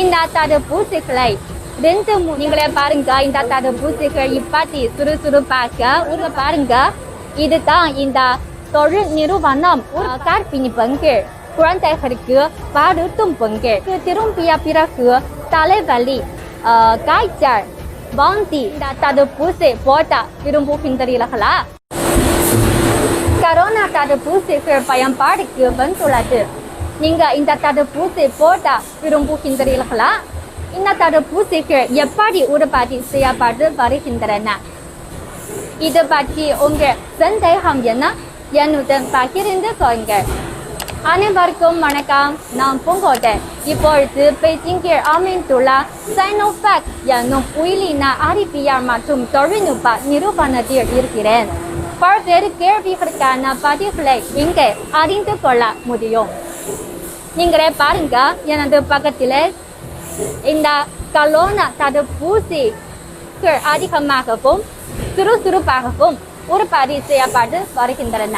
இந்த தடுப்பூசிகளை நீங்களே பாருங்க. இந்த தடுப்பூசிகள் இப்படி சுறுசுறுப்பாக ஒரு பாருங்க. இதுதான் இந்த தொழில் நிறுவனம் கர்ப்பிணி பெண்கள் குழந்தைகளுக்கு பாலூட்டும் பெண்கள் திரும்பிய பிறகு தலைவலி காய்ச்சல் வாந்தி இந்த தடுப்பூசி போட விரும்புகின்றீர்களா? கரோனா தடுப்பூசிகள் பயன்பாடுக்கு வந்துள்ளது. நீங்க இந்த தடுப்பூசி போட விரும்புகின்றீர்களா? இந்த தடுப்பூசிகள் எப்படி உற்பத்தி செய்யப்பட்டு வருகின்றன? இது பற்றி உங்க சந்தேகம் என்ன? என்னுடன் பகிர்ந்து கொள்ளுங்கள். அனைவருக்கும் வணக்கம். நான் பூங்கோட்டன். இப்பொழுது பெய்ஜிங்கில் அமைந்துள்ள சைனோஃபேக் என்னும் உயிரின அறிவியல் மற்றும் தொழில்நுட்ப நிறுவனத்தில் இருக்கிறேன். பல்வேறு கேள்விகளுக்கான பதில்களை இங்கே அறிந்து கொள்ள முடியும். நீங்களே பாருங்க. எனது பக்கத்தில் இந்த கரோனா தடுப்பூசிகள் அதிகமாகவும் சுறுசுறுப்பாகவும் உற்பத்தி செய்யப்பட்டு வருகின்றன.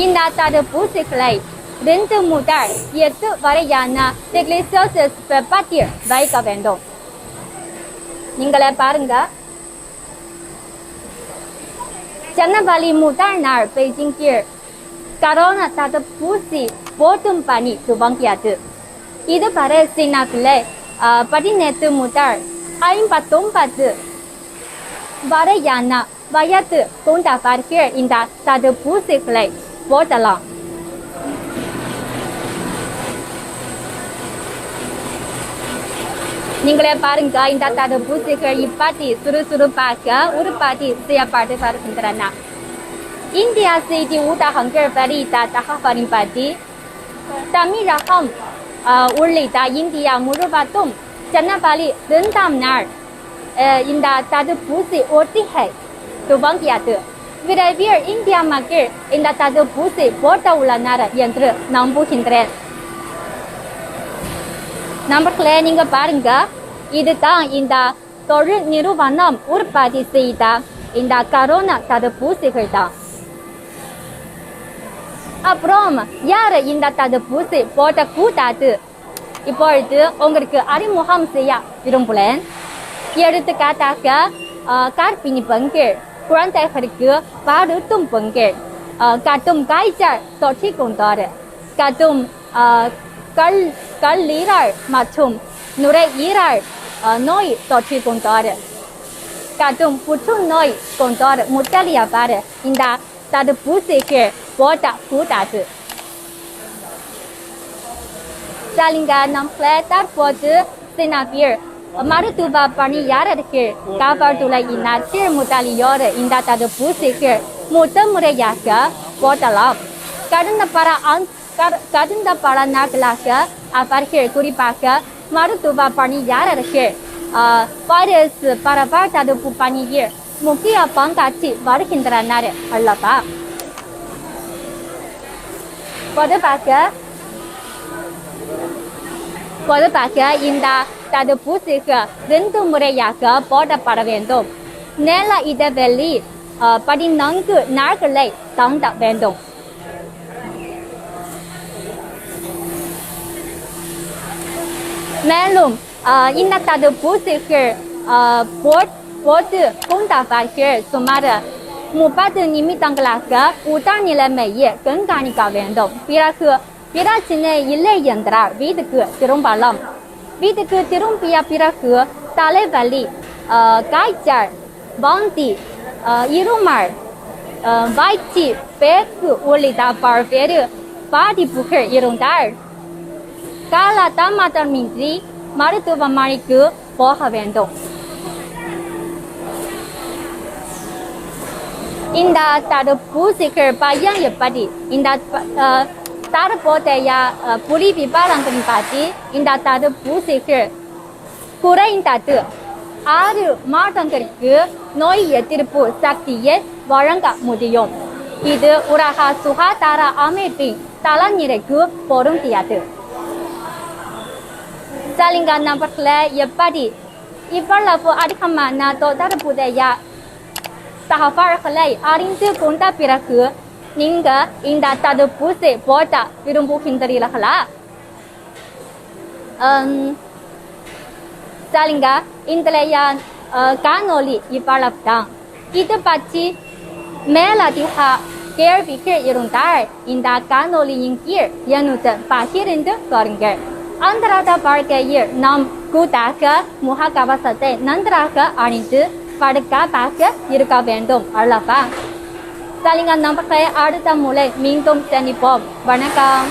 இந்த தடுப்பூசிகளை 2 முதல் 8 வரையான டிகிரி செல்சியஸ் வெப்பத்தில் வைக்க வேண்டும். நீங்களே பாருங்க. ஜனவரி முதல் நாள் பெய்ஜிங்கில் கரோனா தடுப்பூசி போடும் பணி துவங்கியது. இதுவரை சீனாவில் 18 முதல் 59 வரையான வயது கொண்டவர்கள் இந்த தடுப்பூசிகளை போடலாம். நீங்களே பாருங்க. இந்த தடுப்பூசிகள் இப்படி சுறுசுறுப்பாக உற்பத்தி செய்யப்பட்டு வருகின்றன. இந்திய செய்தி ஊடகங்கள் வெளியிட்ட தகவலின்படி தமிழகம் உள்ளிட்ட இந்தியா முழுவதும் ஜனவரி 2ஆம் நாள் இந்த தடுப்பூசி ஒத்திகை துவங்கியது. விரைவில் இந்திய மக்கள் இந்த தடுப்பூசி போட உள்ளனர் என்று நம்புகின்றேன். நம்பர்களே, நீங்க பாருங்க. இதுதான் இந்த தொழில் நிறுவனம் உற்பத்தி செய்த இந்த கரோனா தடுப்பூசிகள் தான். அப்புறம் யார் இந்த தடுப்பூசி போடக்கூடாது? இப்பொழுது உங்களுக்கு அறிமுகம் செய்ய விரும்புகிறேன். எடுத்துக்காட்டாக கர்ப்பிணி பெண்கள், குழந்தைகளுக்கு பாலூட்டும் பெண்கள், கடும் காய்ச்சல் தொற்றி கொண்டோர், கடும் கல்லீரல் மற்றும் நுரையீரல் நோய் தொற்றி கொண்டோர், கடும் புற்றுநோய் கொண்டோர் முதலியவர் இந்த தடுப்பூசிகள் போடக்கூடாது. சரிங்க நம்பளே, தற்போது சீனாவில் மருத்துவ பணியாளர்கள், காவல்துறையினர் முதலியோர் இந்த தடுப்பூசிகள் முதல் முறையாக போடலாம். கடந்த பல நாட்களாக அவர்கள் குறிப்பாக மருத்துவ பணியாளர்கள் வைரஸ் பரவல் தடுப்பு பணியில் முக்கிய பங்காற்றி வருகின்றனர் அல்லவா? பொதுவாக இந்த தடுப்பூசிகள் 2 முறையாக போடப்பட வேண்டும். நேர இடைவெளி 14 நாட்களை தாண்ட வேண்டும். மேலும் இந்த தடுப்பூசிகள் போட்டு கொண்டவர்கள் சுமார் 30 நிமிடங்களாக உடல் நிலைமையை கண்காணிக்க வேண்டும். பிறகு பிரச்சனை இல்லை என்றால் வீட்டுக்கு திரும்பலாம். வீட்டுக்கு திரும்பிய பிறகு தலைவலி, காய்ச்சல், வாந்தி, இருமல், வயிற்று பேக்கு உள்ளிட்ட பல்வேறு பாதிப்புகள் இருந்தால் காலதாமதமின்றி மருத்துவமனைக்கு போக வேண்டும். இந்த தடுப்பூசிகள் பயன் எப்படி? இந்த தற்போதைய புள்ளி விவரங்களின்படி இந்த தடுப்பூசிகள் குறைந்தது 6 மாதங்களுக்கு நோய் எதிர்ப்பு சக்தியை வழங்க முடியும். இது உலக சுகாதார அமைப்பின் தரநிலைக்கு பொருந்தியது. சரிங்க நபர்களே, எப்படி இவ்வளவு அதிகமான தொடர்புடைய தகவல்களை அறிந்து கொண்ட பிறகு நீங்க இந்த தடுப்பூசி போட விரும்புகின்றீர்களா? சரிங்க, இன்றைய காணொளி இவ்வளவுதான். இது பற்றி மேலதிக கேள்விகள் இருந்தால் இந்த காணொளியின் கீழ் என்னுடன் பகிர்ந்து கொள்ளுங்கள். அன்றாட வாழ்க்கையில் நாம் கூட்டாக முகக்கவசத்தை நன்றாக அணிந்து பாதுகாப்பாக இருக்க வேண்டும் அல்லவா? சரிங்க நண்பர்களே, அடுத்த முறை மீண்டும் சந்திப்போம். வணக்கம்.